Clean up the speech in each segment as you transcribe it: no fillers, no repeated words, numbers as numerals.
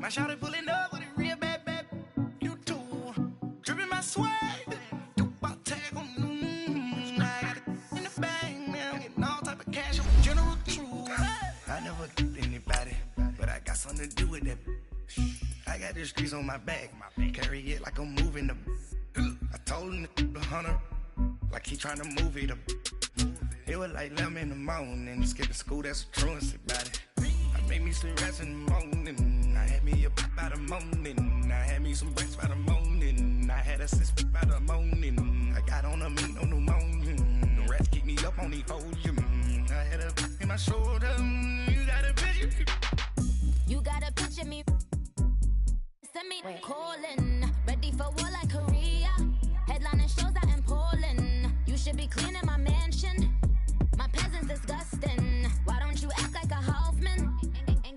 My shawty pulling up with a real bad. You too. Dripping my swag. Do about tag on. I got it in the bag, man. I'm getting all type of cash. I'm a general true. I never did anybody, but I got something to do with that. I got the streets on my back. Carry it like I'm moving the. I told him the hunter, like he trying to move it up. It was like 11 in the morning. Skipping school, that's a truancy about it. I made me some rest in the morning. I had me a pop by the morning. I had me some breaks by the morning. I had a six by the morning. I got on a meat, no pneumonia. The rats keep me up on the podium. I had a in my shoulder. You got a picture. You got a picture me. Send me calling. Ready for war like Korea. Headlining shows out in Poland. You should be cleaning my mansion. My peasants disgusting. Why don't you act like a Hoffman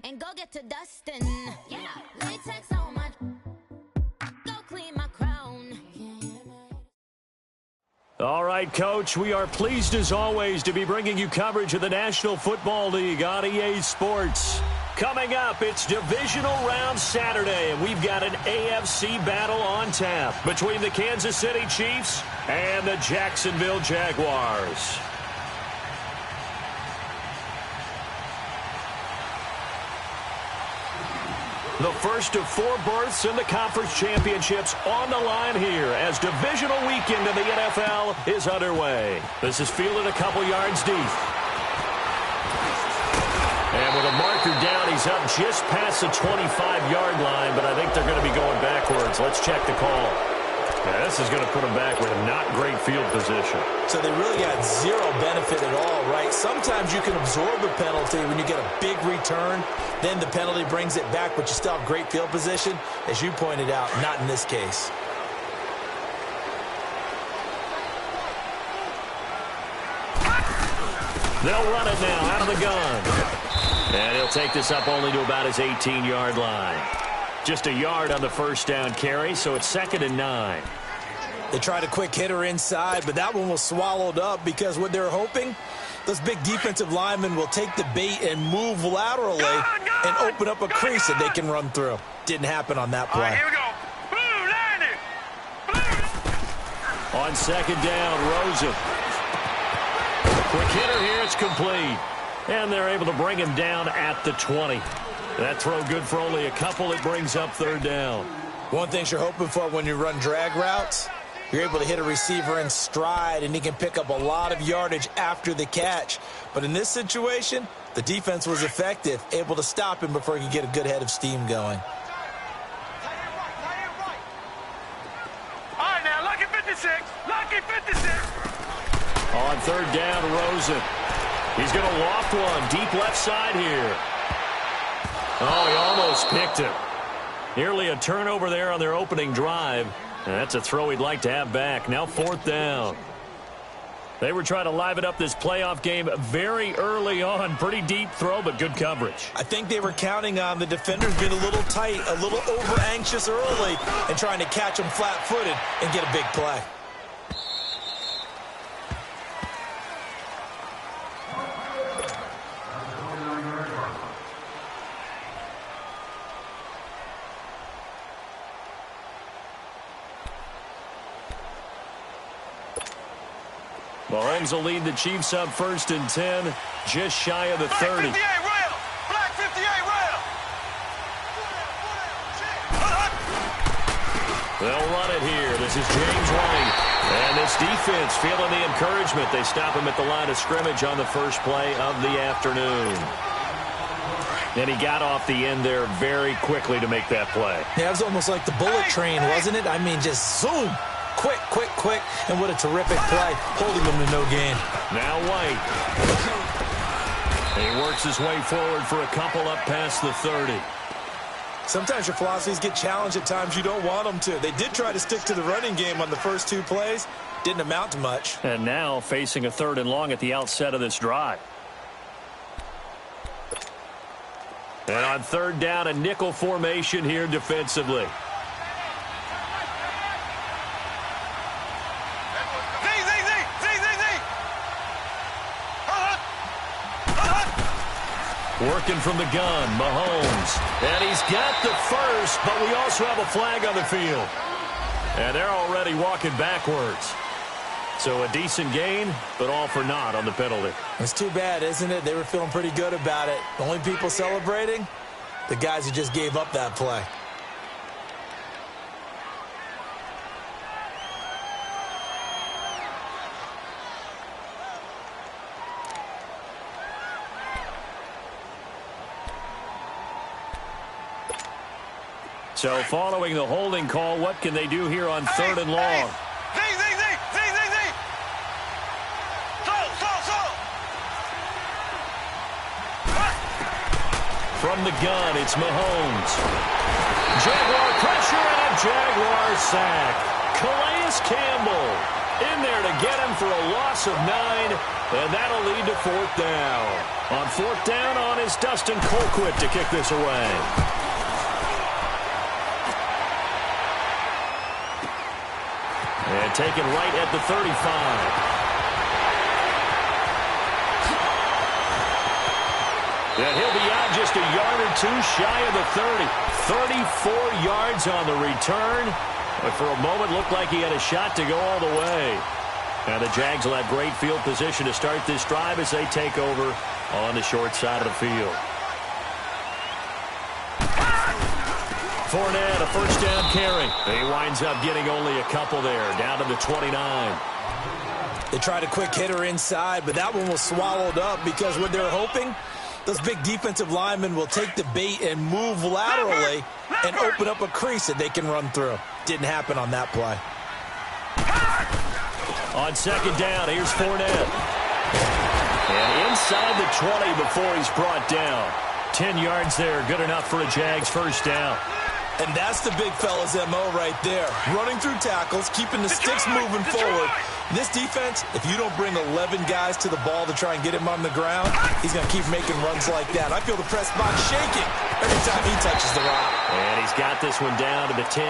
and go get to dustin'? Yeah, latex on my. Go clean my crown. All right, Coach, we are pleased as always to be bringing you coverage of the National Football League on EA Sports. Coming up, it's Divisional Round Saturday, and we've got an AFC battle on tap between the Kansas City Chiefs and the Jacksonville Jaguars. The first of 4 berths in the conference championships on the line here as divisional weekend in the NFL is underway. This is fielded a couple yards deep. And with a marker down, he's up just past the 25-yard line, but I think they're going to be going backwards. Let's check the call. Yeah, this is going to put them back with not great field position. So they really got zero benefit at all, right? Sometimes you can absorb a penalty when you get a big return. Then the penalty brings it back, but you still have great field position. As you pointed out, not in this case. They'll run it now out of the gun. And he'll take this up only to about his 18-yard line. Just a yard on the first down carry, so it's 2nd and 9. They tried a quick hitter inside, but that one was swallowed up because what they're hoping, those big defensive linemen will take the bait and move laterally and open up a crease that they can run through. Didn't happen on that play. All right, here we go. Blue, line it. Blue. On 2nd down, Rosen. Quick hitter here, it's complete. And they're able to bring him down at the 20. That throw good for only a couple. It brings up 3rd down. One thing you're hoping for when you run drag routes, you're able to hit a receiver in stride, and he can pick up a lot of yardage after the catch. But in this situation, the defense was effective, able to stop him before he could get a good head of steam going. All right, now, lucky 56. Lucky 56. On 3rd down, Rosen. He's going to loft one deep left side here. Oh, he almost picked it. Nearly a turnover there on their opening drive. And that's a throw he'd like to have back. Now 4th down. They were trying to liven up this playoff game very early on. Pretty deep throw, but good coverage. I think they were counting on the defenders being a little tight, a little over-anxious early, and trying to catch them flat-footed and get a big play. Mahomes will lead the Chiefs up 1st and 10, just shy of the 30. Black 58 rail. Black 58 rail. They'll run it here. This is James White. And this defense feeling the encouragement. They stop him at the line of scrimmage on the first play of the afternoon. And he got off the end there very quickly to make that play. Yeah, it was almost like the bullet train, wasn't it? I mean, just zoom. Quick, quick, quick, and what a terrific play, holding them to no gain. Now White. He works his way forward for a couple up past the 30. Sometimes your philosophies get challenged at times you don't want them to. They did try to stick to the running game on the first 2 plays. Didn't amount to much. And now facing a 3rd and long at the outset of this drive. And on 3rd down, a nickel formation here defensively. Working from the gun, Mahomes. goes. And he's got the first, but we also have a flag on the field. And they're already walking backwards. So a decent gain, but all for naught on the penalty. It's too bad, isn't it? They were feeling pretty good about it. The only people celebrating? The guys who just gave up that play. So following the holding call, what can they do here on third and long? From the gun, it's Mahomes. Jaguar pressure and a Jaguar sack. Calais Campbell in there to get him for a loss of 9, and that'll lead to fourth down. On fourth down is Dustin Colquitt to kick this away. And taken right at the 35. And he'll be out just a yard or two shy of the 30. 34 yards on the return. But for a moment, looked like he had a shot to go all the way. And the Jags will have great field position to start this drive as they take over on the short side of the field. Fournette, a first down carry. He winds up getting only a couple there, down to the 29. They tried a quick hitter inside, but that one was swallowed up because what they're hoping, those big defensive linemen will take the bait and move laterally and open up a crease that they can run through. Didn't happen on that play. On second down, here's Fournette. And inside the 20 before he's brought down. 10 yards there, good enough for a Jags first down. And that's the big fella's MO right there. Running through tackles, keeping the sticks moving forward. This defense, if you don't bring 11 guys to the ball to try and get him on the ground, he's going to keep making runs like that. I feel the press box shaking every time he touches the rock. And he's got this one down to the 10.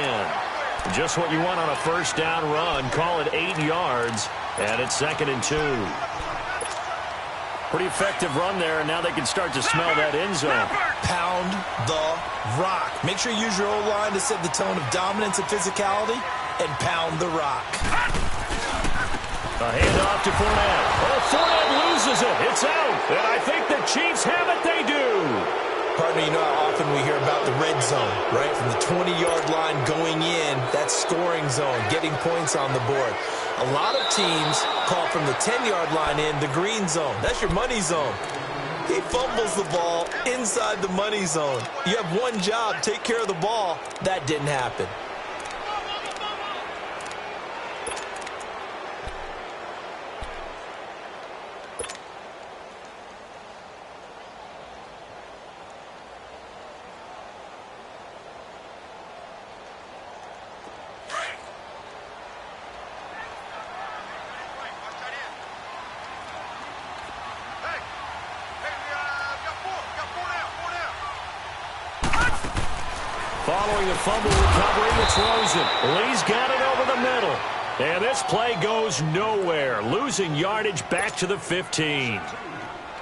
Just what you want on a first down run. Call it 8 yards. And it's 2nd and 2. Pretty effective run there, and now they can start to smell that end zone. Pound the rock. Make sure you use your O-line to set the tone of dominance and physicality, and pound the rock. A handoff to Fournette. Oh, Fournette loses it. It's out. And I think the Chiefs have it. They do. Partner, you know how often we hear about the red zone, right? From the 20-yard line going in, that's scoring zone, getting points on the board. A lot of teams call from the 10-yard line in the green zone. That's your money zone. He fumbles the ball inside the money zone. You have one job, take care of the ball. That didn't happen. Following the fumble recovery, it's Rosen. Lee's got it over the middle. And this play goes nowhere. Losing yardage back to the 15.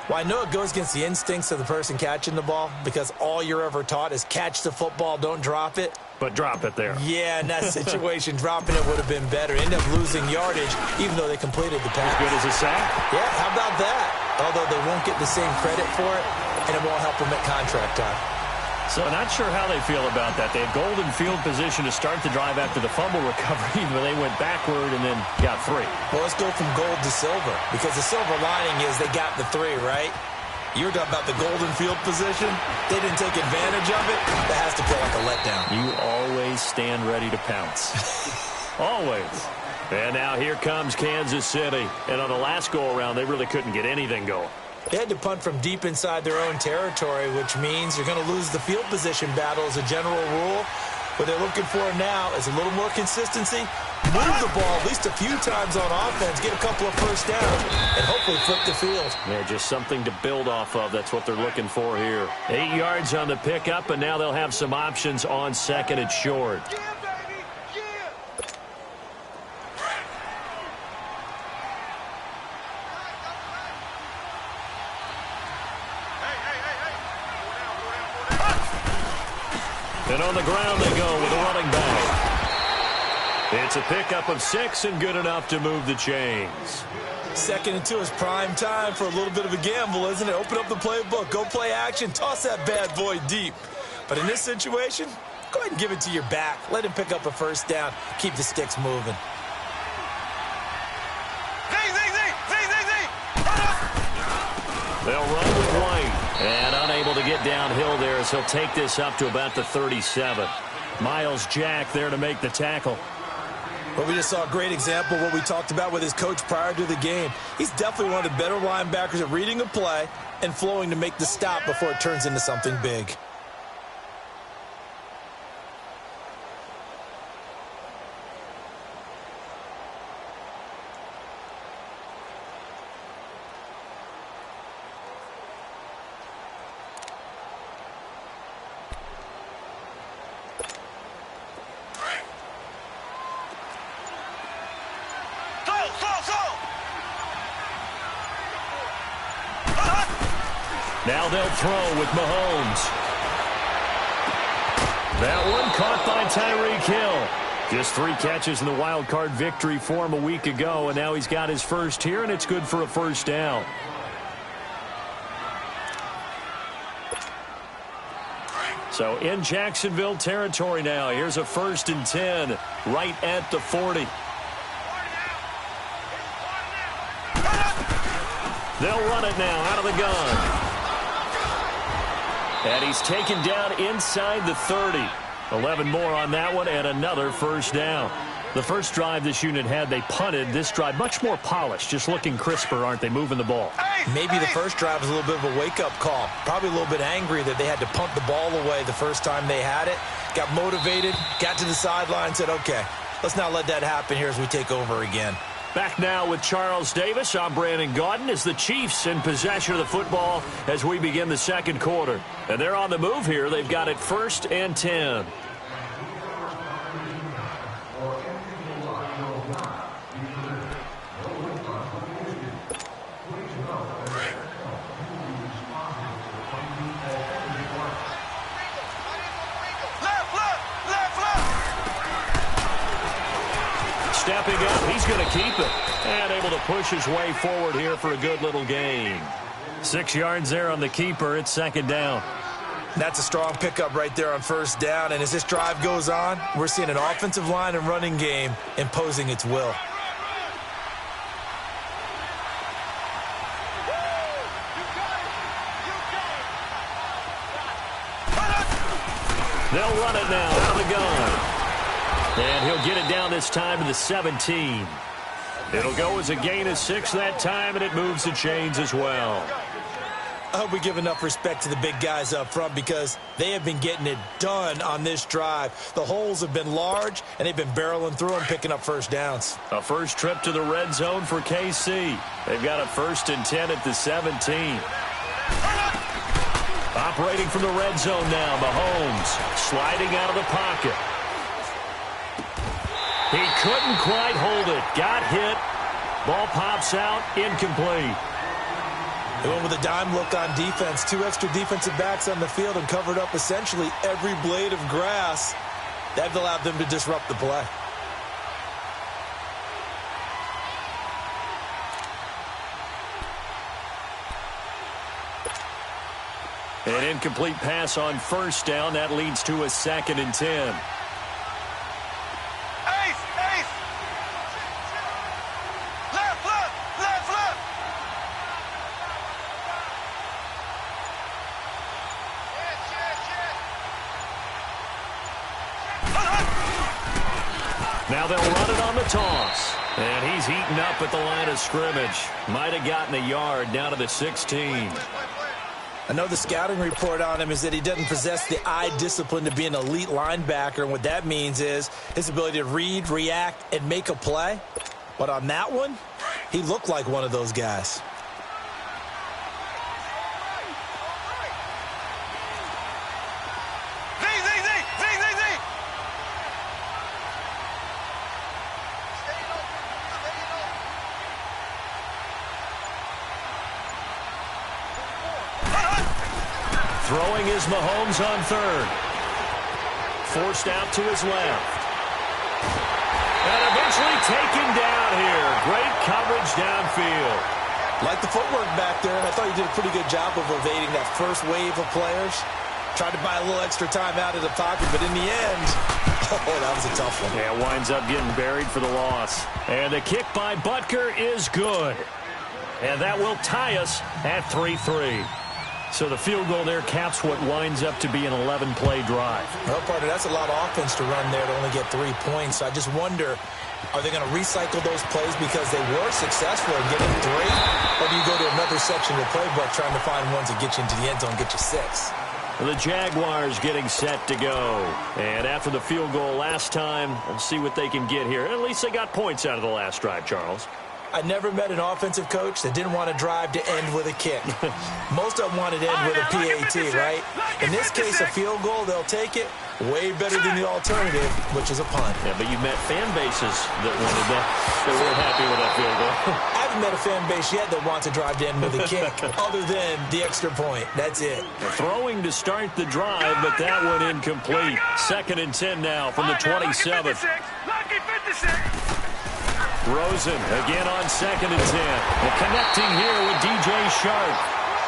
Well, I know it goes against the instincts of the person catching the ball because all you're ever taught is catch the football, don't drop it. But drop it there. Yeah, in that situation, dropping it would have been better. End up losing yardage, even though they completed the pass. As good as a sack? Yeah, how about that? Although they won't get the same credit for it, and it won't help them at contract time. So not sure how they feel about that. They had golden field position to start the drive after the fumble recovery, but they went backward and then got 3. Well, let's go from gold to silver, because the silver lining is they got the 3, right? You were talking about the golden field position. They didn't take advantage of it. That has to feel like a letdown. You always stand ready to pounce. Always. And now here comes Kansas City. And on the last go-around, they really couldn't get anything going. They had to punt from deep inside their own territory, which means you're going to lose the field position battle as a general rule. What they're looking for now is a little more consistency, move the ball at least a few times on offense, get a couple of first downs, and hopefully flip the field. Yeah, just something to build off of. That's what they're looking for here. 8 yards on the pickup, and now they'll have some options on 2nd and short. And on the ground they go with a running back. It's a pickup of 6 and good enough to move the chains. 2nd and 2 is prime time for a little bit of a gamble, isn't it? Open up the playbook, go play action, toss that bad boy deep. But in this situation, go ahead and give it to your back. Let him pick up a first down. Keep the sticks moving. They'll run with White. And unable to get downhill there as he'll take this up to about the 37. Miles Jack there to make the tackle. Well, we just saw a great example of what we talked about with his coach prior to the game. He's definitely one of the better linebackers at reading a play and flowing to make the stop before it turns into something big. Now they'll throw with Mahomes. That one caught by Tyreek Hill. Just 3 catches in the wild card victory for him a week ago, and now he's got his first here, and it's good for a first down. So in Jacksonville territory now. Here's a 1st and 10 right at the 40. They'll run it now out of the gun. And he's taken down inside the 30. 11 more on that one and another first down. The first drive this unit had, they punted. This drive, much more polished, just looking crisper, aren't they, moving the ball? Maybe the first drive was a little bit of a wake-up call. Probably a little bit angry that they had to punt the ball away the first time they had it. Got motivated, got to the sideline, said, okay, let's not let that happen here as we take over again. Back now with Charles Davis. I'm Brandon Gaudin as the Chiefs in possession of the football as we begin the second quarter. And they're on the move here. They've got it 1st and 10. Stepping up, he's going to keep it. And able to push his way forward here for a good little gain. 6 yards there on the keeper. It's 2nd down. That's a strong pickup right there on 1st down. And as this drive goes on, we're seeing an offensive line and running game imposing its will. They'll run it now out of the gun. And he'll get it down this time to the 17. It'll go as a gain of 6 that time, and it moves the chains as well. I hope we give enough respect to the big guys up front because they have been getting it done on this drive. The holes have been large, and they've been barreling through them, picking up first downs. A first trip to the red zone for KC. They've got a 1st and 10 at the 17. Operating from the red zone now, Mahomes sliding out of the pocket. He couldn't quite hold it. Got hit. Ball pops out. Incomplete. They went with a dime look on defense. 2 extra defensive backs on the field and covered up essentially every blade of grass. That allowed them to disrupt the play. An incomplete pass on 1st down. That leads to a 2nd and 10. Now they'll run it on the toss. And he's heating up at the line of scrimmage. Might have gotten a yard down to the 16. I know the scouting report on him is that he doesn't possess the eye discipline to be an elite linebacker. And what that means is his ability to read, react, and make a play. But on that one, he looked like one of those guys. Throwing is Mahomes on 3rd. forced out to his left. And eventually taken down here. Great coverage downfield. Like the footwork back there, and I thought he did a pretty good job of evading that first wave of players. Tried to buy a little extra time out of the pocket, but in the end, oh, that was a tough one. Yeah, winds up getting buried for the loss. And the kick by Butker is good. And that will tie us at 3-3. So the field goal there caps what winds up to be an 11-play drive. Well, partner, that's a lot of offense to run there to only get 3 points. So I just wonder, are they going to recycle those plays because they were successful in getting 3? Or do you go to another section of the playbook trying to find ones that get you into the end zone and get you 6? The Jaguars getting set to go. And after the field goal last time, we'll see what they can get here. At least they got points out of the last drive, Charles. I never met an offensive coach that didn't want to drive to end with a kick. Most of them wanted to end with a PAT, right? In this case, a field goal, they'll take it. Way better than the alternative, which is a punt. Yeah, but you met fan bases that wanted that, that weren't happy with that field goal. I haven't met a fan base yet that wants to drive to end with a kick, other than the extra point. That's it. Throwing to start the drive, but that one incomplete. 2nd and 10 now from the 27th. Lucky 56. Rosen again on 2nd and 10. And connecting here with DJ Sharp.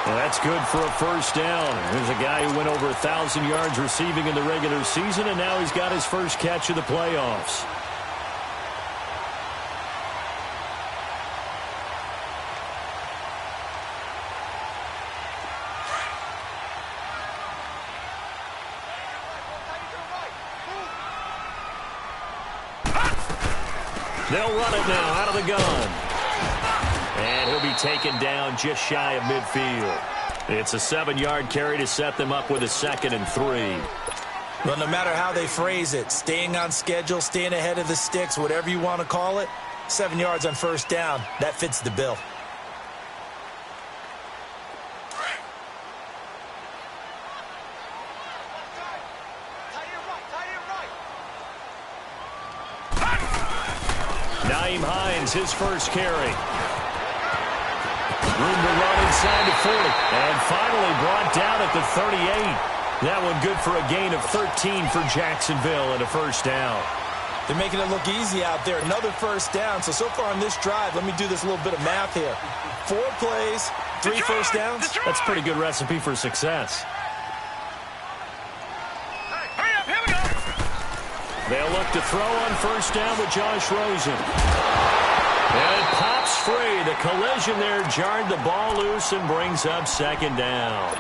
Well, that's good for a first down. There's a guy who went over 1,000 yards receiving in the regular season, and now he's got his first catch of the playoffs. They'll run it now out of the gun. And he'll be taken down just shy of midfield. It's a 7-yard carry to set them up with a 2nd and 3. Well, no matter how they phrase it, staying on schedule, staying ahead of the sticks, whatever you want to call it, 7 yards on first down, that fits the bill. Naeem Hines, his first carry. Room to run inside the 40. And finally brought down at the 38. That one good for a gain of 13 for Jacksonville and a first down. They're making it look easy out there. Another first down. So far on this drive, let me do this little bit of math here. 4 plays, 3 first downs. That's a pretty good recipe for success. Hurry up, here we go. They'll look to throw on first down with Josh Rosen. And it pops free. The collision there jarred the ball loose and brings up 2nd down.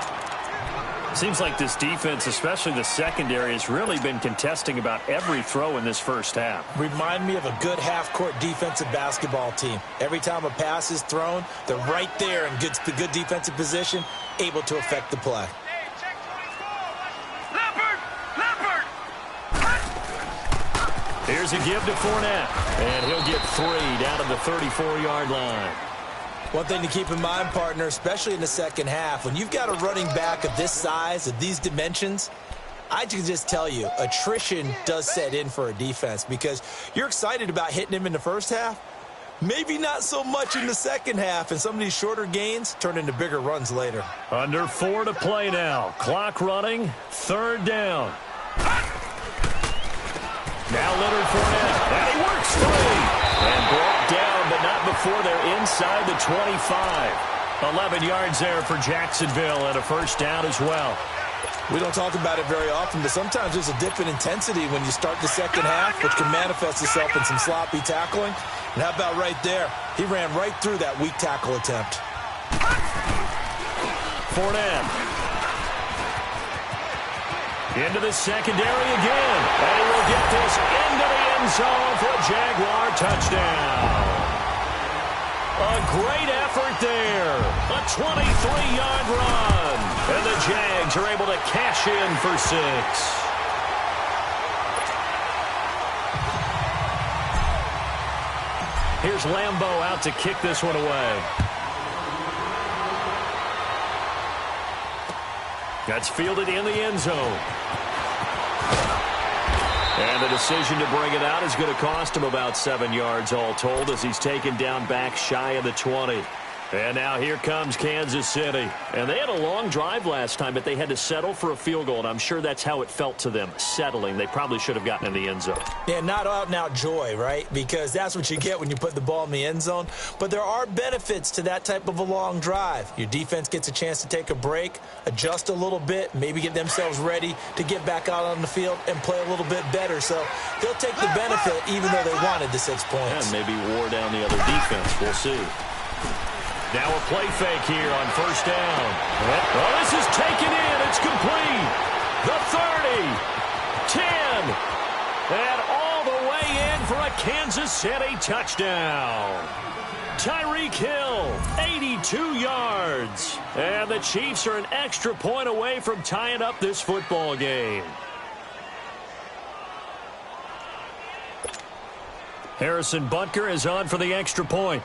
Seems like this defense, especially the secondary, has really been contesting about every throw in this first half. Remind me of a good half-court defensive basketball team. Every time a pass is thrown, they're right there in good defensive position, able to affect the play. Here's a give to Fournette, and he'll get 3 down to the 34-yard line. One thing to keep in mind, partner, especially in the second half, when you've got a running back of this size, of these dimensions, I can just tell you, attrition does set in for a defense because you're excited about hitting him in the first half, maybe not so much in the second half, and some of these shorter gains turn into bigger runs later. Under 4 to play now. Clock running, 3rd down. Now Leonard Fournette, and he works 3. And brought down, but not before they're inside the 25. 11 yards there for Jacksonville and a first down as well. We don't talk about it very often, but sometimes there's a dip in intensity when you start the second half, which can manifest itself in some sloppy tackling. And how about right there? He ran right through that weak tackle attempt. Fournette. Into the secondary again. And he will get this into the end zone for a Jaguar touchdown. A great effort there. A 23-yard run. And the Jags are able to cash in for 6. Here's Lambeau out to kick this one away. That's fielded in the end zone. And the decision to bring it out is going to cost him about 7 yards all told as he's taken down back shy of the 20. And now here comes Kansas City. And they had a long drive last time, but they had to settle for a field goal, and I'm sure that's how it felt to them, settling. They probably should have gotten in the end zone. Yeah, not out-and-out joy, right? Because that's what you get when you put the ball in the end zone. But there are benefits to that type of a long drive. Your defense gets a chance to take a break, adjust a little bit, maybe get themselves ready to get back out on the field and play a little bit better. So they'll take the benefit even though they wanted the 6 points. And maybe wore down the other defense. We'll see. Now a play fake here on first down. Oh, this is taken in. It's complete. The 30, 10, and all the way in for a Kansas City touchdown. Tyreek Hill, 82 yards. And the Chiefs are an extra point away from tying up this football game. Harrison Butker is on for the extra point.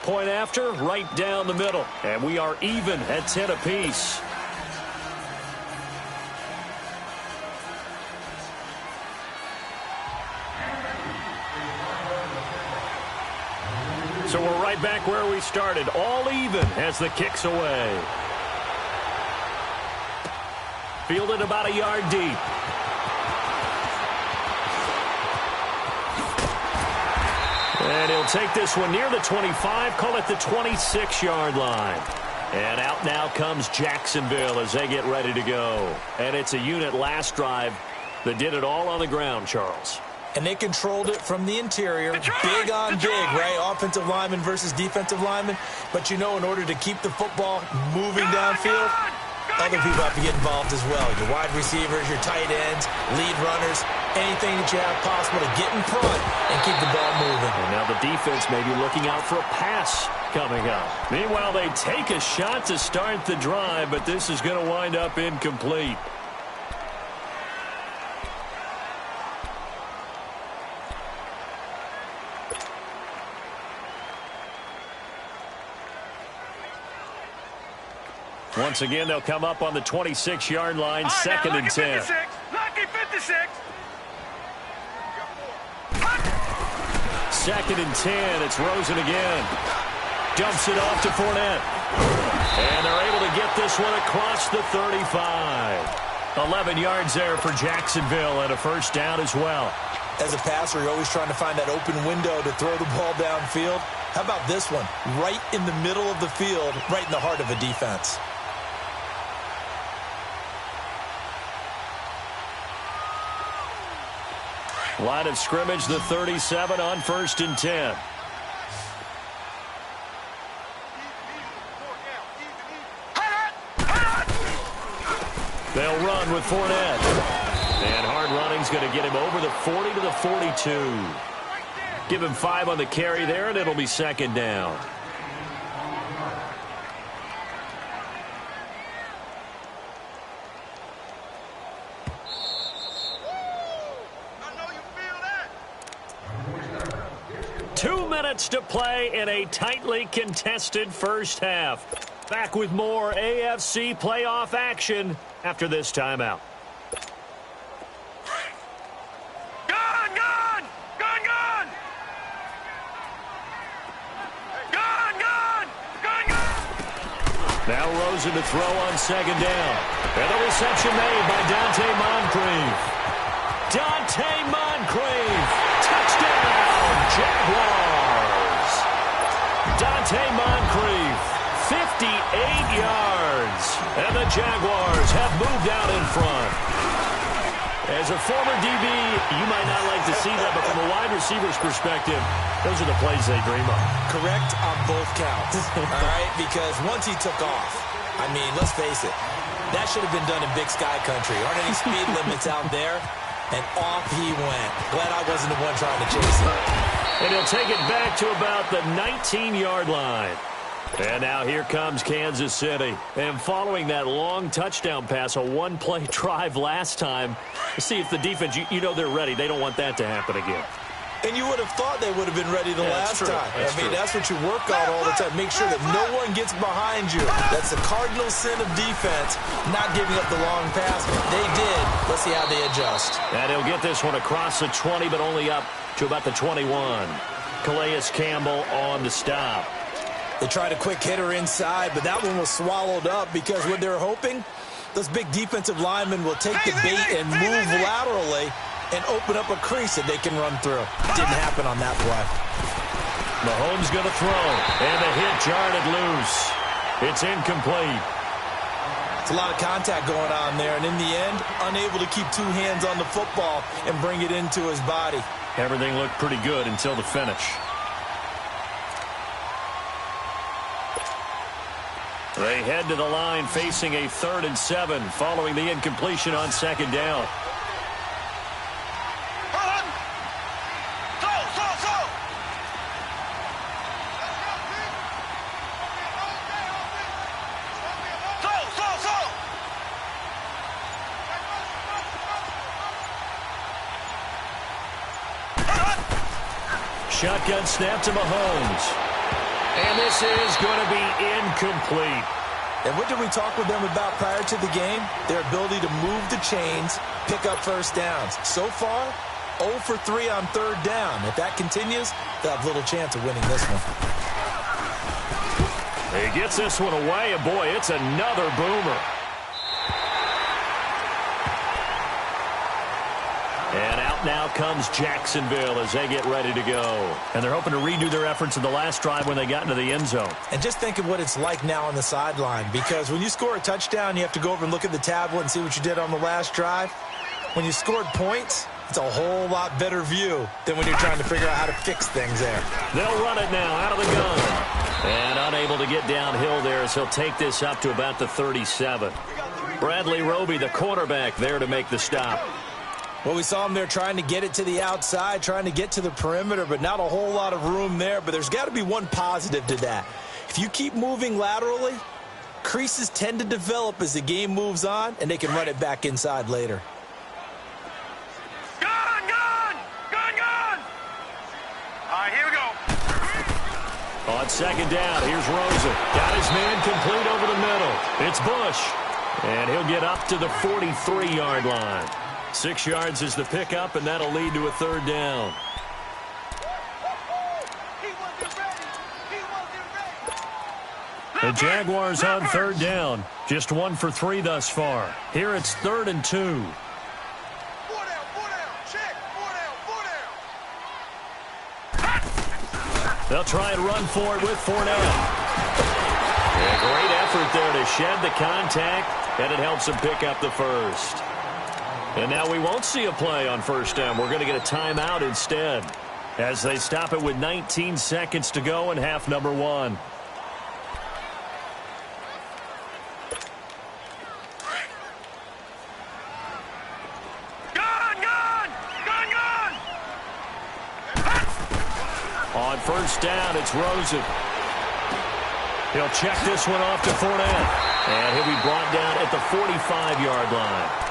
Point after, right down the middle. And we are even at 10 apiece. So we're right back where we started. All even as the kick's away. Fielded about a yard deep. And he'll take this one near the 25, call it the 26-yard line. And out now comes Jacksonville as they get ready to go. And it's a unit last drive that did it all on the ground, Charles. And they controlled it from the interior, big on big, right? Offensive lineman versus defensive lineman. But, you know, in order to keep the football moving downfield, other people have to get involved as well. Your wide receivers, your tight ends, lead runners, anything that you have possible to get in front and keep the ball moving. And now the defense may be looking out for a pass coming up. Meanwhile, they take a shot to start the drive, but this is going to wind up incomplete. Once again, they'll come up on the 26-yard line, right, second and 10. 56. Lucky 56. Second and 10. It's Rosen again. Dumps it off to Fournette. And they're able to get this one across the 35. 11 yards there for Jacksonville and a first down as well. As a passer, you're always trying to find that open window to throw the ball downfield. How about this one? Right in the middle of the field, right in the heart of a defense. Line of scrimmage, the 37 on first and 10. They'll run with Fournette. And hard running's going to get him over the 40 to the 42. Give him 5 on the carry there, and it'll be second down. To play in a tightly contested first half. Back with more AFC playoff action after this timeout. Gone, gone! Gone, gone! Gone, gone! Gone, gone! Now Rosen to throw on second down. And the reception made by Dante Moncrief. Dante Moncrief! Touchdown, Jaguars! Dante Moncrief, 58 yards. And the Jaguars have moved out in front. As a former DB, you might not like to see that, but from a wide receiver's perspective, those are the plays they dream of. Correct on both counts, all right? Because once he took off, I mean, let's face it, that should have been done in Big Sky Country. Aren't any speed limits out there? And off he went. Glad I wasn't the one trying to chase him. And he'll take it back to about the 19-yard line. And now here comes Kansas City. And following that long touchdown pass, a one-play drive last time, see if the defense, you know they're ready. They don't want that to happen again. And you would have thought they would have been ready the last time. That's I mean, true. that's what you work on all the time. Make sure that no one gets behind you. That's the cardinal sin of defense, not giving up the long pass. They did. Let's see how they adjust. And he'll get this one across the 20, but only up to about the 21. Calais Campbell on the stop. They tried a quick hitter inside, but that one was swallowed up because what they're hoping, those big defensive linemen will take the bait and move laterally and open up a crease that they can run through. Didn't happen on that play. Mahomes going to throw, and the hit jarred it loose. It's incomplete. It's a lot of contact going on there, and in the end, unable to keep two hands on the football and bring it into his body. Everything looked pretty good until the finish. They head to the line facing a 3rd and 7 following the incompletion on 2nd down. Shotgun snap to Mahomes. And this is going to be incomplete. And what did we talk with them about prior to the game? Their ability to move the chains, pick up first downs. So far, 0 for 3 on 3rd down. If that continues, they'll have little chance of winning this one. He gets this one away, and boy, it's another boomer. And out now comes Jacksonville as they get ready to go. And they're hoping to redo their efforts in the last drive when they got into the end zone. And just think of what it's like now on the sideline, because when you score a touchdown, you have to go over and look at the tablet and see what you did on the last drive. When you scored points, it's a whole lot better view than when you're trying to figure out how to fix things there. They'll run it now out of the gun. And unable to get downhill there as he'll take this up to about the 37. Bradley Roby, the quarterback, there to make the stop. Well, we saw him there trying to get it to the outside, trying to get to the perimeter, but not a whole lot of room there. But there's got to be one positive to that. If you keep moving laterally, creases tend to develop as the game moves on, and they can run it back inside later. Gun! All right, here we go. On 2nd down, here's Rosen. Got his man complete over the middle. It's Bush. And he'll get up to the 43-yard line. 6 yards is the pickup, and that'll lead to a 3rd down. The Jaguars on 3rd down. Just 1 for 3 thus far. Here it's 3rd and 2. 4 down, check, 4 down. They'll try and run for it with Fournette. A great effort there to shed the contact, and it helps him pick up the first. And now we won't see a play on 1st down. We're going to get a timeout instead as they stop it with 19 seconds to go in half number 1. On 1st down, it's Rosen. He'll check this one off to Fournette. And he'll be brought down at the 45-yard line.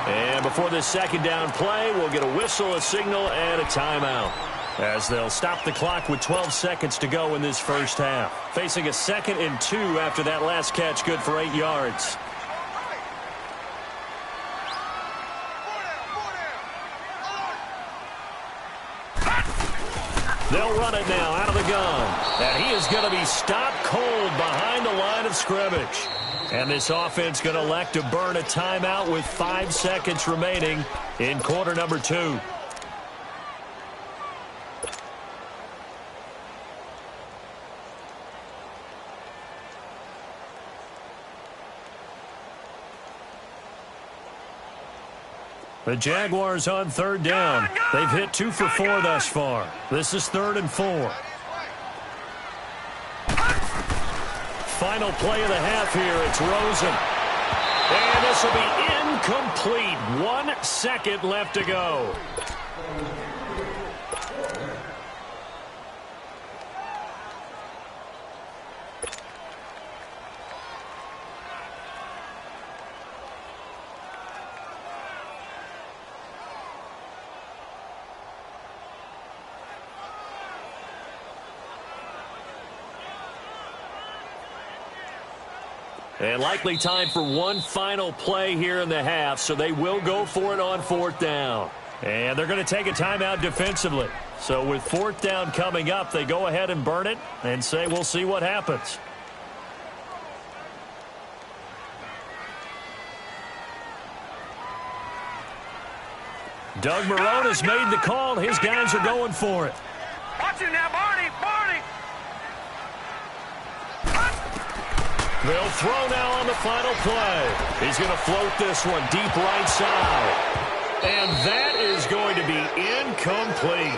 And before this 2nd down play, we'll get a whistle, a signal, and a timeout, as they'll stop the clock with 12 seconds to go in this first half. Facing a 2nd and 2 after that last catch, good for 8 yards. They'll run it now out of the gun. And he is going to be stopped cold behind the line of scrimmage. And this offense going to elect to burn a timeout with 5 seconds remaining in quarter number 2. The Jaguars on 3rd down. They've hit 2 for 4 thus far. This is 3rd and 4. Final play of the half here. It's Rosen. And this will be incomplete. 1 second left to go. And likely time for one final play here in the half, so they will go for it on 4th down. And they're going to take a timeout defensively. So with 4th down coming up, they go ahead and burn it and say we'll see what happens. Doug Marrone has made the call. His guys are going for it. Watch it now, Barney. They'll throw now on the final play. He's going to float this one deep right side. And that is going to be incomplete.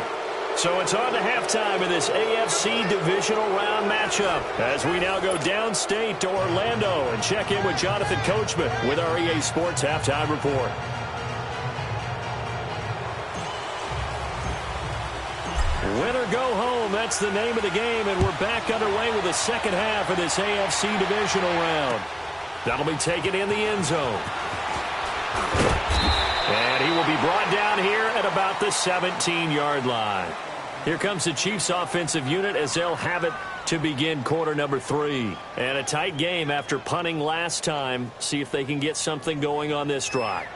So it's on to halftime of this AFC divisional round matchup as we now go downstate to Orlando and check in with Jonathan Coachman with our EA Sports Halftime Report. Win or go home, that's the name of the game, and we're back underway with the second half of this AFC divisional round. That'll be taken in the end zone. And he will be brought down here at about the 17-yard line. Here comes the Chiefs offensive unit as they'll have it to begin quarter number 3. And a tight game after punting last time. See if they can get something going on this drive.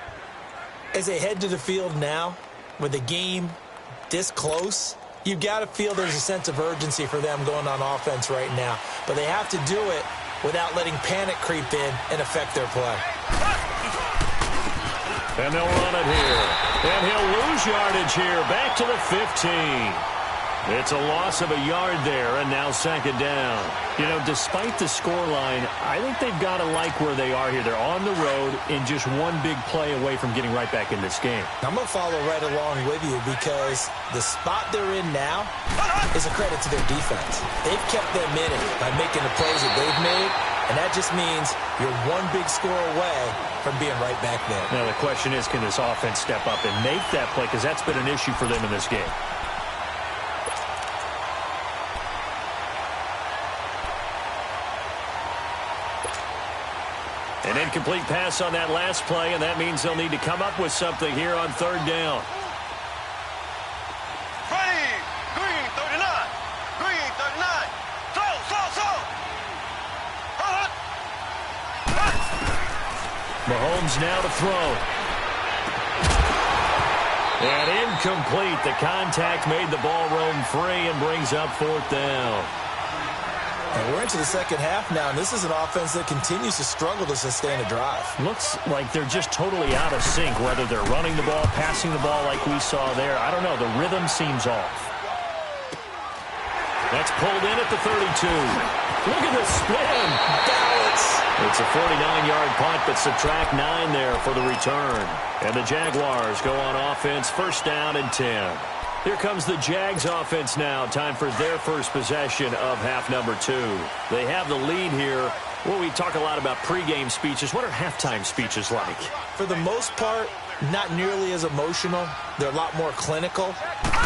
As they head to the field now, with the game this close, you've got to feel there's a sense of urgency for them going on offense right now. But they have to do it without letting panic creep in and affect their play. And they'll run it here. And he'll lose yardage here. Back to the 15. It's a loss of a yard there, and now 2nd down. You know, despite the scoreline, I think they've got to like where they are here. They're on the road and just one big play away from getting right back in this game. I'm going to follow right along with you because the spot they're in now is a credit to their defense. They've kept them in it by making the plays that they've made, and that just means you're one big score away from being right back there. Now the question is, can this offense step up and make that play? Because that's been an issue for them in this game. An incomplete pass on that last play, and that means they'll need to come up with something here on 3rd down. Ready. Green 39. Green 39. Slow. Mahomes now to throw. And incomplete. The contact made the ball roam free and brings up 4th down. And we're into the second half now, and this is an offense that continues to struggle to sustain a drive. Looks like they're just totally out of sync, whether they're running the ball, passing the ball like we saw there. I don't know. The rhythm seems off. That's pulled in at the 32. Look at the spin. Balance. It's a 49-yard punt, but subtract 9 there for the return. And the Jaguars go on offense, 1st down and 10. Here comes the Jags offense now. Time for their first possession of half number 2. They have the lead here. Well, we talk a lot about pregame speeches. What are halftime speeches like? For the most part, not nearly as emotional. They're a lot more clinical.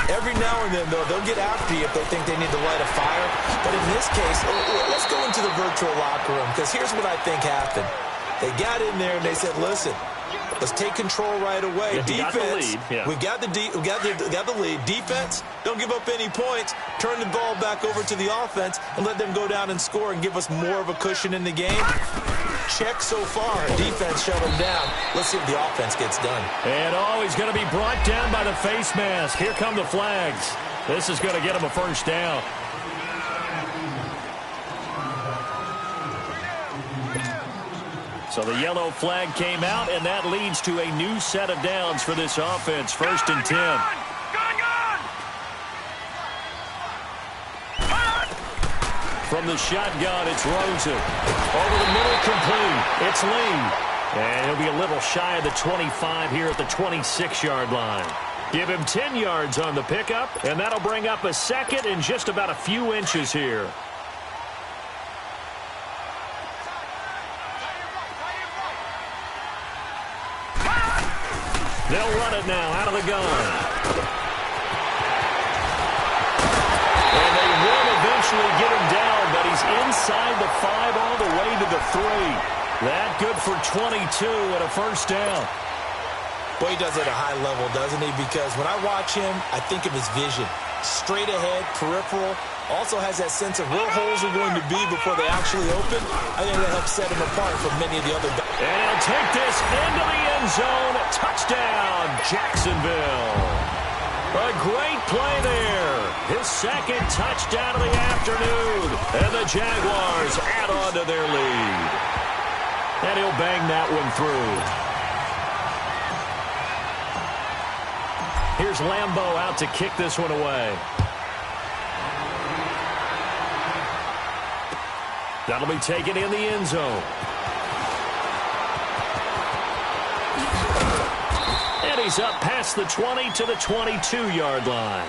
Every now and then, though, they'll get after you if they think they need to light a fire. But in this case, let's go into the virtual locker room, because here's what I think happened. They got in there and they said, listen, let's take control right away. Yeah, Defense, we got the lead. Defense, don't give up any points. Turn the ball back over to the offense and let them go down and score and give us more of a cushion in the game. Check so far. Defense shut them down. Let's see if the offense gets done. And he's going to be brought down by the face mask. Here come the flags. This is going to get him a 1st down. So the yellow flag came out, and that leads to a new set of downs for this offense. 1st and 10. From the shotgun, it's Rosen. Over the middle, complete. It's Lee. And he'll be a little shy of the 25 here at the 26-yard line. Give him 10 yards on the pickup, and that'll bring up a 2nd and just about a few inches here. They'll run it now out of the gun. And they will eventually get him down, but he's inside the 5 all the way to the 3. That good for 22 and a 1st down. Boy, he does it at a high level, doesn't he? Because when I watch him, I think of his vision. Straight ahead, peripheral, Also has that sense of where holes are going to be before they actually open. I think that helps set him apart from many of the other backs. And he'll take this into the end zone. Touchdown, Jacksonville. A great play there. His second touchdown of the afternoon. And the Jaguars add on to their lead. And he'll bang that one through. Here's Lambeau out to kick this one away. That'll be taken in the end zone. And he's up past the 20 to the 22-yard line.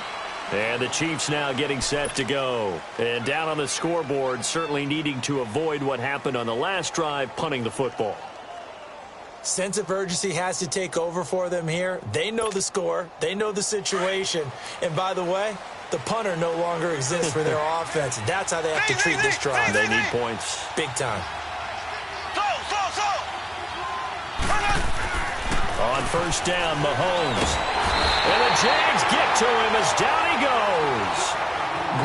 And the Chiefs now getting set to go. And down on the scoreboard, certainly needing to avoid what happened on the last drive, punting the football. Sense of urgency has to take over for them here. They know the score. They know the situation. And by the way, the punter no longer exists for their offense. That's how they have to treat this drive. They need points. Big time. On first down, Mahomes. And the Jags get to him as down he goes.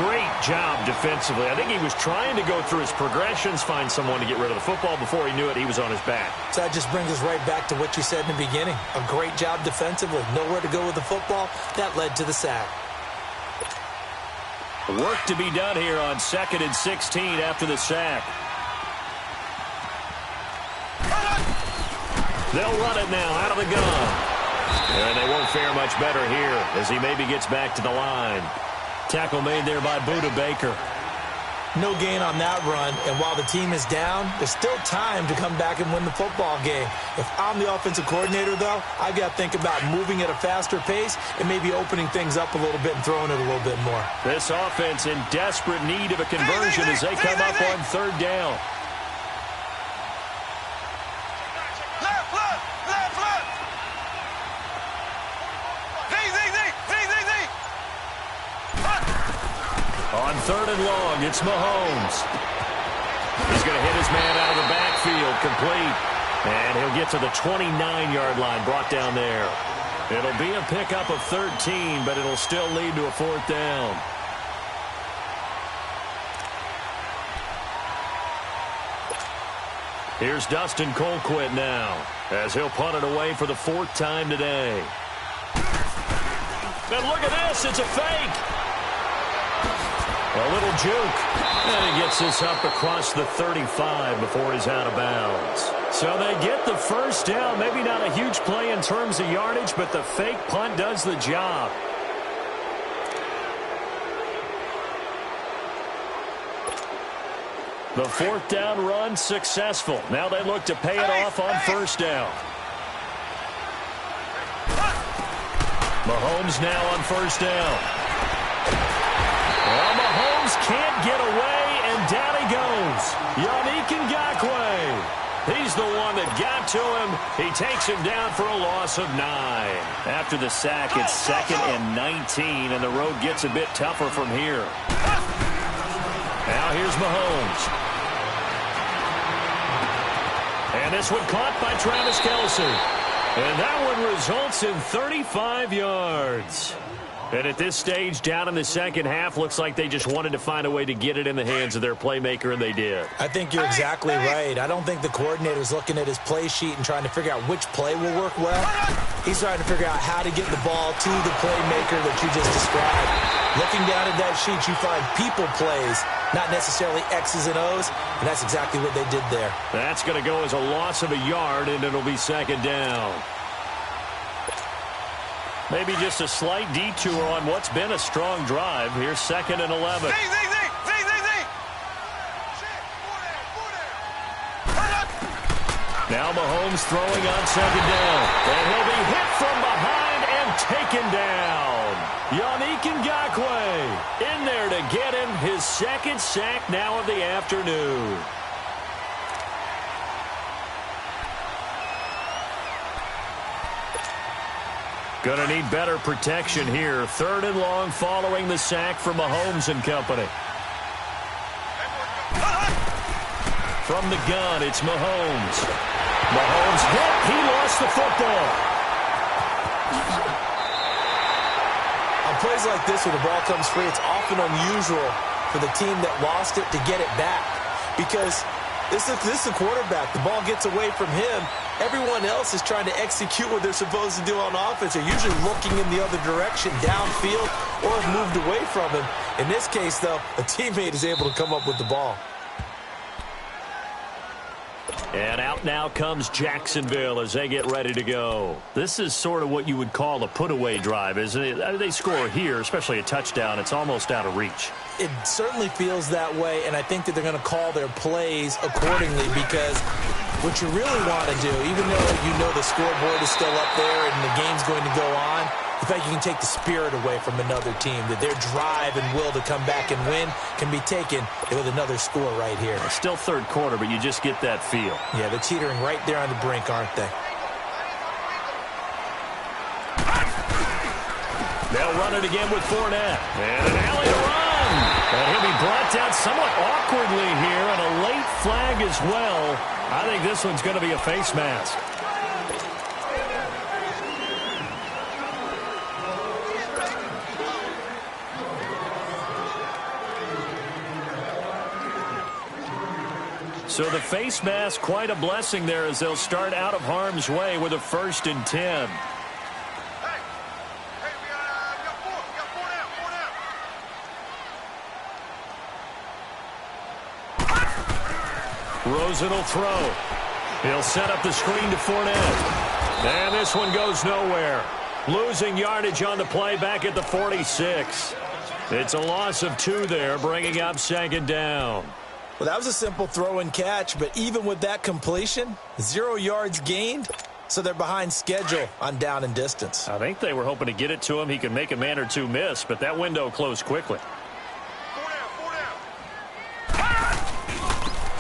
Great job defensively. I think he was trying to go through his progressions, find someone to get rid of the football. Before he knew it, he was on his back. So that just brings us right back to what you said in the beginning. A great job defensively. Nowhere to go with the football. That led to the sack. Work to be done here on 2nd and 16 after the sack. They'll run it now out of the gun. And they won't fare much better here as he maybe gets back to the line. Tackle made there by Buda Baker. No gain on that run, and while the team is down, there's still time to come back and win the football game. If I'm the offensive coordinator, though, I've got to think about moving at a faster pace and maybe opening things up a little bit and throwing it a little bit more. This offense in desperate need of a conversion as they come up on third down. On third and long, it's Mahomes. He's going to hit his man out of the backfield, complete. And he'll get to the 29-yard line, brought down there. It'll be a pickup of 13, but it'll still lead to a fourth down. Here's Dustin Colquitt now, as he'll punt it away for the fourth time today. And look at this, it's a fake. A little juke, and he gets this up across the 35 before he's out of bounds. So they get the first down. Maybe not a huge play in terms of yardage, but the fake punt does the job. The fourth down run successful. Now they look to pay it off on first down. Mahomes now on first down. Well, Mahomes can't get away, and down he goes. Yannick Ngakoue. He's the one that got to him. He takes him down for a loss of 9. After the sack, it's 2nd and 19, and the road gets a bit tougher from here. Now here's Mahomes. And this one caught by Travis Kelce. And that one results in 35 yards. And at this stage, down in the second half, looks like they just wanted to find a way to get it in the hands of their playmaker, and they did. I think you're exactly right. I don't think the coordinator's looking at his play sheet and trying to figure out which play will work well. He's trying to figure out how to get the ball to the playmaker that you just described. Looking down at that sheet, you find people plays, not necessarily X's and O's, and that's exactly what they did there. That's going to go as a loss of a yard, and it'll be second down. Maybe just a slight detour on what's been a strong drive. Here's 2nd and 11. Now Mahomes throwing on second down. And he'll be hit from behind and taken down. Yannick Ngakoue in there to get him his second sack now of the afternoon. Gonna need better protection here. 3rd and long following the sack from Mahomes and company. From the gun, it's Mahomes. Mahomes hit. He lost the football. On plays like this where the ball comes free, it's often unusual for the team that lost it to get it back. Because this is a quarterback. The ball gets away from him. Everyone else is trying to execute what they're supposed to do on offense. They're usually looking in the other direction, downfield, or have moved away from him. In this case, though, a teammate is able to come up with the ball. And out now comes Jacksonville as they get ready to go. This is sort of what you would call a put-away drive, isn't it? They score here, especially a touchdown. It's almost out of reach. It certainly feels that way, and I think that they're going to call their plays accordingly because what you really want to do, even though you know the scoreboard is still up there and the game's going to go on, the fact you can take the spirit away from another team, that their drive and will to come back and win can be taken with another score right here. It's still third quarter, but you just get that feel. Yeah, they're teetering right there on the brink, aren't they? They'll run it again with Fournette. And an alley to run. And he'll be brought down somewhat awkwardly here, and a late flag as well. I think this one's going to be a face mask. So the face mask, quite a blessing there as they'll start out of harm's way with a 1st and 10. Rosen will throw. He'll set up the screen to Fournette. And this one goes nowhere. Losing yardage on the play back at the 46. It's a loss of 2 there, bringing up 2nd down. Well, that was a simple throw and catch, but even with that completion, 0 yards gained, so they're behind schedule on down and distance. I think they were hoping to get it to him. He could make a man or two miss, but that window closed quickly.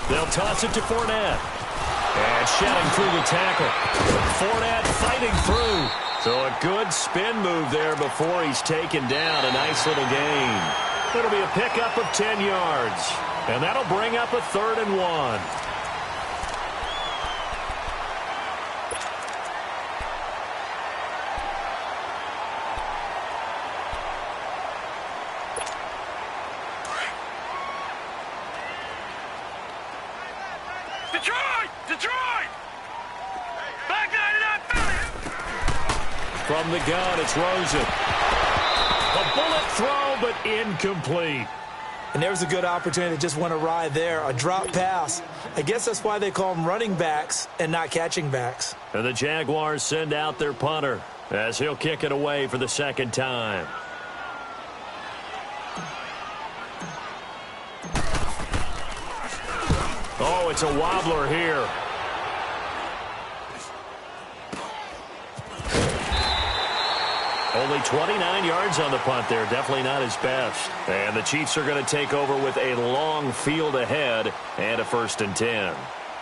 They'll toss it to Fournette. And shedding through the tackle. Fournette fighting through. So a good spin move there before he's taken down. A nice little gain. It'll be a pickup of 10 yards. And that'll bring up a 3rd and 1. Detroit! Back 99 From the gun, it's Rosen. A bullet throw, but incomplete. And there's a good opportunity that just went awry there. A drop pass. I guess that's why they call them running backs and not catching backs. And the Jaguars send out their punter as he'll kick it away for the 2nd time. Oh, it's a wobbler here. Only 29 yards on the punt there. Definitely not his best. And the Chiefs are going to take over with a long field ahead and a 1st and 10.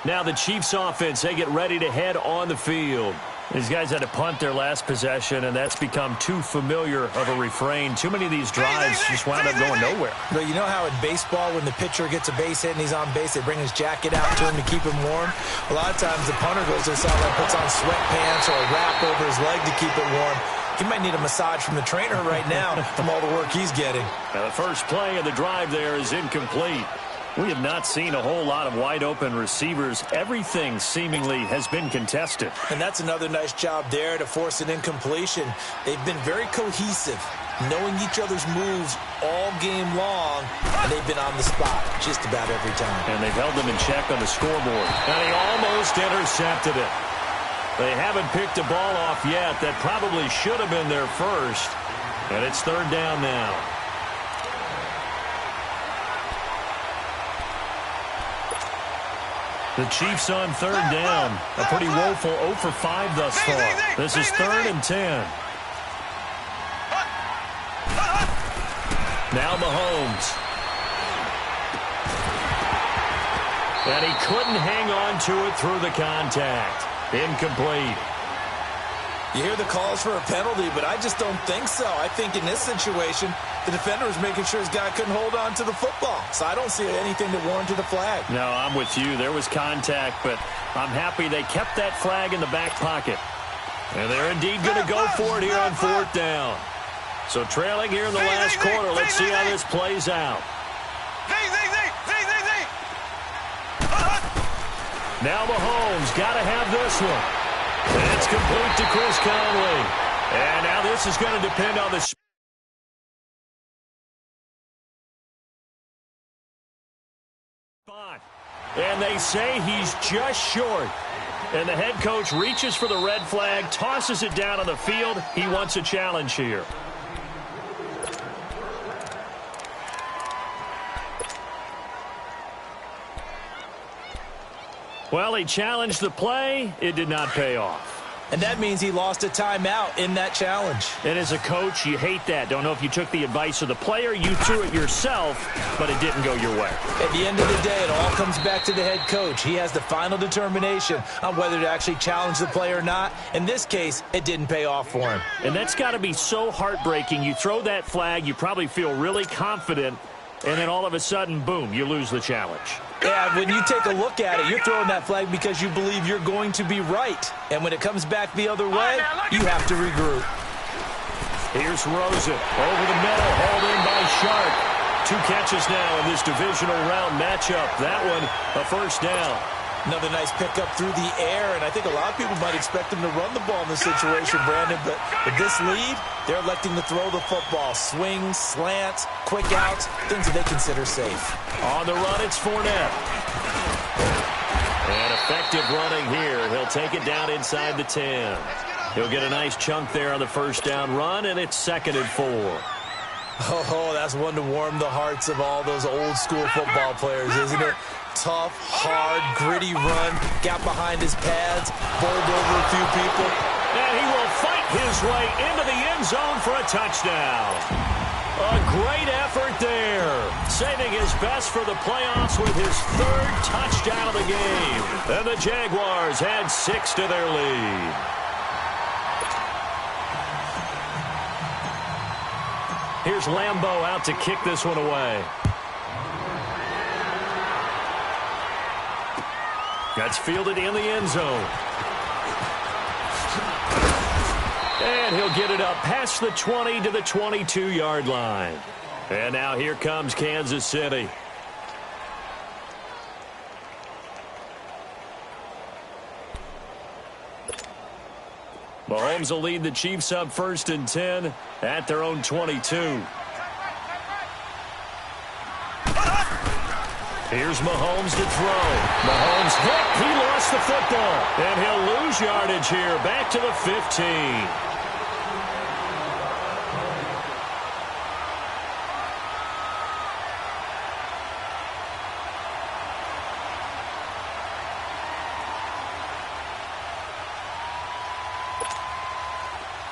Now the Chiefs offense, they get ready to head on the field. These guys had to punt their last possession, and that's become too familiar of a refrain. Too many of these drives just wound up going nowhere. But you know how in baseball, when the pitcher gets a base hit and he's on base, they bring his jacket out to him to keep him warm? A lot of times the punter goes to the sideline, puts on sweatpants or a wrap over his leg to keep it warm. He might need a massage from the trainer right now from all the work he's getting. Now the first play of the drive there is incomplete. We have not seen a whole lot of wide-open receivers. Everything seemingly has been contested. And that's another nice job there to force an incompletion. They've been very cohesive, knowing each other's moves all game long, and they've been on the spot just about every time. And they've held them in check on the scoreboard. And he almost intercepted it. They haven't picked a ball off yet. That probably should have been their first. And it's 3rd down now. The Chiefs on 3rd down. A pretty woeful 0 for 5 thus far. This is 3rd and 10. Now Mahomes. And he couldn't hang on to it through the contact. Incomplete. You hear the calls for a penalty, but I just don't think so. I think in this situation, the defender was making sure his guy couldn't hold on to the football. So I don't see anything that warranted a flag. No, I'm with you. There was contact, but I'm happy they kept that flag in the back pocket. And they're indeed going to go for it here on 4th down. So trailing here in the last quarter, let's see how this plays out. Now Mahomes got to have this one. It's complete to Chris Conley. And now this is going to depend on the spot. And they say he's just short. And the head coach reaches for the red flag, tosses it down on the field. He wants a challenge here. Well, he challenged the play. It did not pay off. And that means he lost a timeout in that challenge. And as a coach, you hate that. Don't know if you took the advice of the player, you threw it yourself, but it didn't go your way. At the end of the day, it all comes back to the head coach. He has the final determination on whether to actually challenge the play or not. In this case, it didn't pay off for him. And that's got to be so heartbreaking. You throw that flag, you probably feel really confident, and then all of a sudden, boom, you lose the challenge. Yeah, when you take a look at it, you're throwing that flag because you believe you're going to be right. And when it comes back the other way, you have to regroup. Here's Rosen over the middle, hauled in by Shark. 2 catches now in this divisional round matchup. That one, a first down. Another nice pickup through the air, and I think a lot of people might expect him to run the ball in this situation, Brandon, but with this lead, they're electing to throw the football. Swings, slants, quick outs, things that they consider safe. On the run, it's Fournette. And effective running here. He'll take it down inside the 10. He'll get a nice chunk there on the first down run, and it's 2nd and 4. Oh, that's one to warm the hearts of all those old-school football players, isn't it? Tough, hard, gritty run, got behind his pads, bowled over a few people. And he will fight his way into the end zone for a touchdown. A great effort there, saving his best for the playoffs with his 3rd touchdown of the game. And the Jaguars had 6 to their lead. Here's Lambeau out to kick this one away. That's fielded in the end zone. And he'll get it up past the 20 to the 22-yard line. And now here comes Kansas City. Mahomes will lead the Chiefs up 1st and 10 at their own 22. Here's Mahomes to throw. Mahomes hit. He lost the football. And he'll lose yardage here. Back to the 15.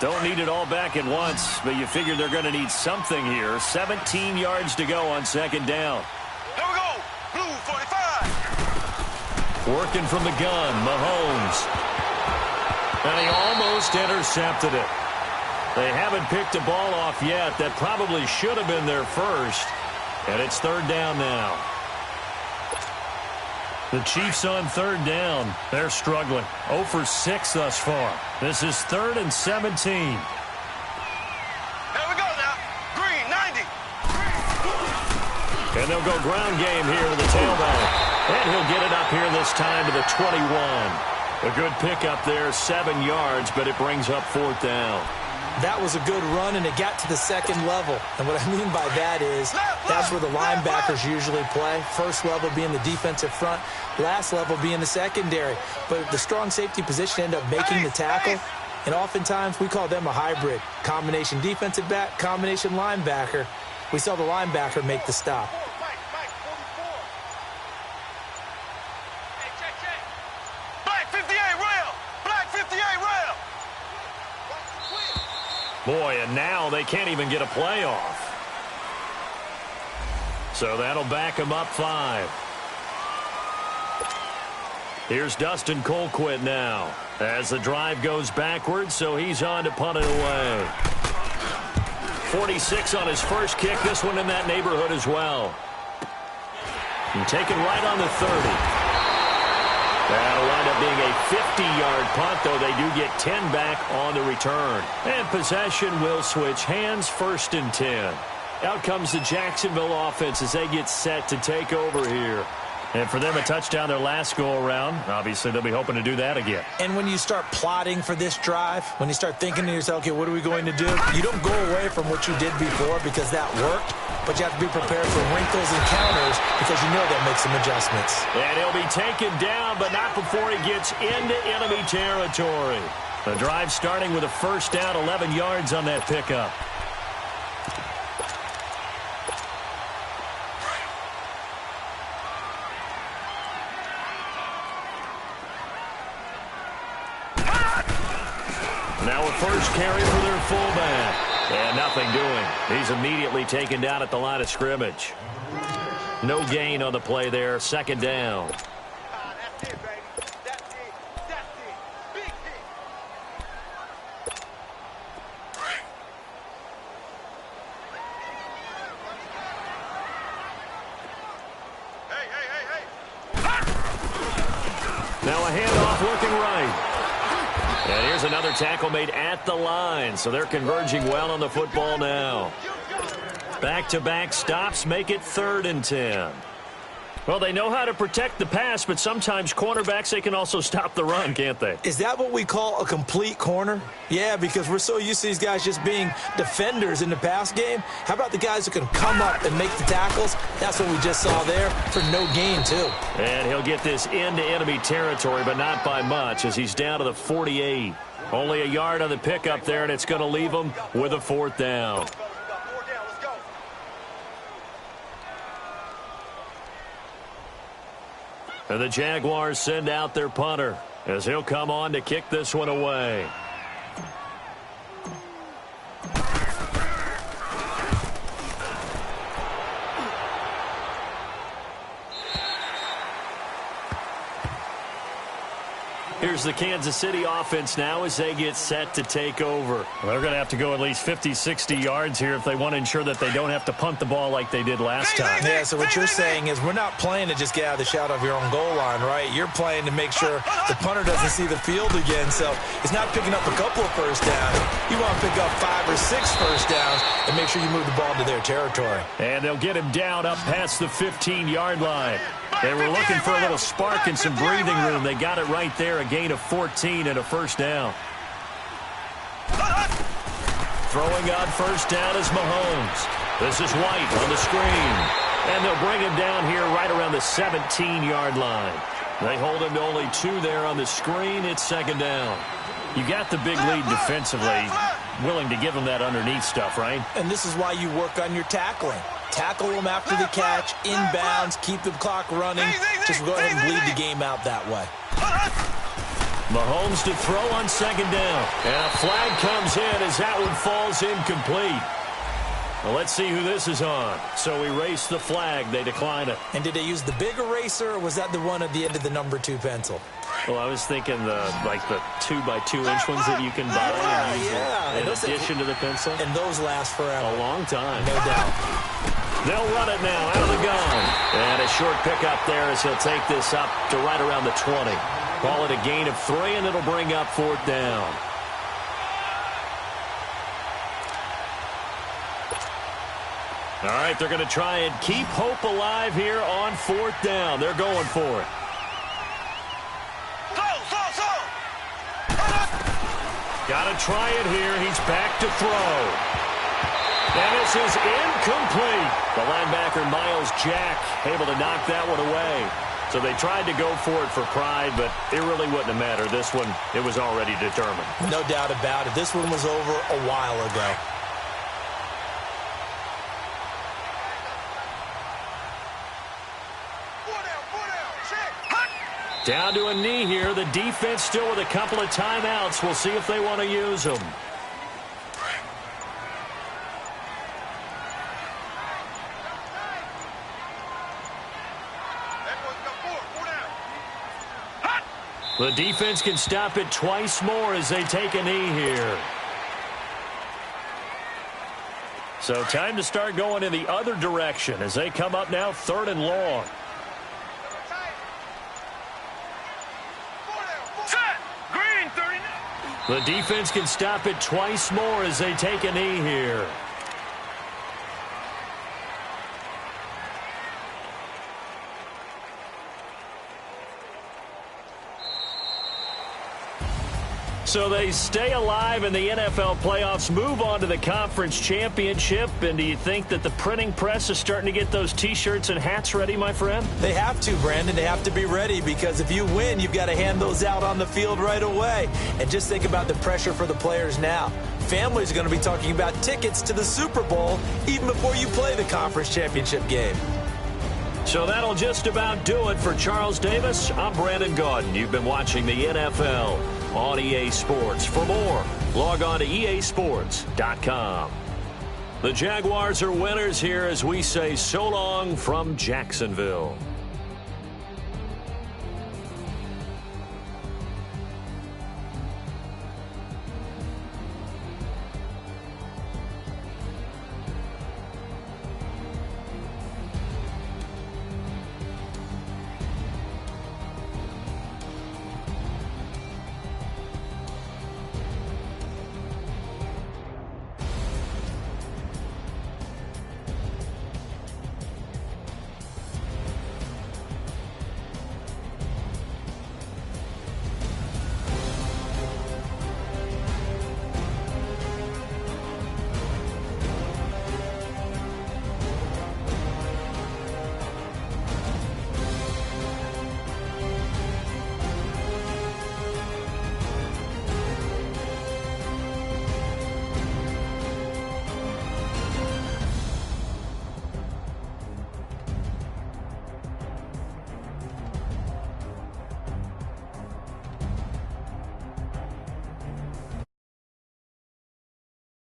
Don't need it all back at once, but you figure they're going to need something here. 17 yards to go on 2nd down. Here we go. Blue 45. Working from the gun, Mahomes. And he almost intercepted it. They haven't picked a ball off yet. That probably should have been their first. And it's 3rd down now. The Chiefs on 3rd down. They're struggling. 0 for 6 thus far. This is 3rd and 17. Here we go now. Green, 90. And they'll go ground game here to the tailback. And he'll get it up here this time to the 21. A good pickup there, 7 yards, but it brings up 4th down. That was a good run, and it got to the 2nd level. And what I mean by that is that's where the linebackers usually play. First level being the defensive front, last level being the secondary. But the strong safety position ended up making the tackle, and oftentimes we call them a hybrid. Combination defensive back, combination linebacker. We saw the linebacker make the stop. Black 58 rail. Black 58 rail. Boy, and now they can't even get a play off. So that'll back them up 5. Here's Dustin Colquitt now as the drive goes backwards, so he's on to punt it away. 46 on his first kick, this one in that neighborhood as well. And taken right on the 30. That'll wind up being a 50-yard punt, though they do get 10 back on the return. And possession will switch hands, 1st and 10. Out comes the Jacksonville offense as they get set to take over here. And for them, a touchdown their last go-around. Obviously, they'll be hoping to do that again. And when you start plotting for this drive, when you start thinking to yourself, okay, what are we going to do? You don't go away from what you did before because that worked, but you have to be prepared for wrinkles and counters because you know they'll make some adjustments. And he'll be taken down, but not before he gets into enemy territory. The drive starting with a first down, 11 yards on that pickup. Now a first carry for their fullback. And nothing doing. He's immediately taken down at the line of scrimmage. No gain on the play there. Second down. That's it, baby. That's it. That's it. Big hit. Hey. Now a handoff looking right. And here's another tackle made at the line, so they're converging well on the football now. Back-to-back stops make it 3rd and 10. Well, they know how to protect the pass, but sometimes cornerbacks, they can also stop the run, can't they? Is that what we call a complete corner? Yeah, because we're so used to these guys just being defenders in the pass game. How about the guys who can come up and make the tackles? That's what we just saw there for no gain, too. And he'll get this into enemy territory, but not by much, as he's down to the 48. Only a yard on the pickup there, and it's going to leave him with a 4th down. And the Jaguars send out their punter as he'll come on to kick this one away. Here's the Kansas City offense now as they get set to take over. They're going to have to go at least 50, 60 yards here if they want to ensure that they don't have to punt the ball like they did last time. Yeah, so what you're saying is we're not playing to just get out of the shadow of your own goal line, right? You're playing to make sure the punter doesn't see the field again. So it's not picking up a couple of first downs. You want to pick up 5 or 6 first downs and make sure you move the ball to their territory. And they'll get him down up past the 15-yard line. They were looking for a little spark and some breathing room. They got it right there, a gain of 14 and a first down. Throwing on first down is Mahomes. This is White on the screen. And they'll bring him down here right around the 17-yard line. They hold him to only 2 there on the screen. It's second down. You got the big lead defensively, willing to give him that underneath stuff, right? And this is why you work on your tackling. Tackle them after the catch, inbounds, keep the clock running. Just go ahead and bleed the game out that way. Mahomes to throw on second down. And a flag comes in as that one falls incomplete. Well, let's see who this is on. So erase the flag. They decline it. And did they use the big eraser, or was that the one at the end of the number 2 pencil? Well, I was thinking the 2x2-inch ones that you can buy in addition to the pencil. And those last forever. A long time. No doubt. They'll run it now out of the gun. And a short pickup there as he'll take this up to right around the 20. Call it a gain of 3, and it'll bring up 4th down. All right, they're going to try and keep hope alive here on 4th down. They're going for it. Got to try it here. He's back to throw. And this is incomplete. The linebacker, Miles Jack, able to knock that one away. So they tried to go for it for pride, but it really wouldn't have mattered. This one, it was already determined. No doubt about it. This one was over a while ago. Down to a knee here. The defense still with a couple of timeouts. We'll see if they want to use them. The defense can stop it twice more as they take a knee here. So time to start going in the other direction as they come up now 3rd and long. The defense can stop it twice more as they take a knee here. So they stay alive in the NFL playoffs, move on to the conference championship, and do you think that the printing press is starting to get those T-shirts and hats ready, my friend? They have to, Brandon. They have to be ready because if you win, you've got to hand those out on the field right away. And just think about the pressure for the players now. Families are going to be talking about tickets to the Super Bowl even before you play the conference championship game. So that'll just about do it for Charles Davis. I'm Brandon Gaudin. You've been watching the NFL on EA Sports. For more, log on to easports.com. The Jaguars are winners here as we say so long from Jacksonville.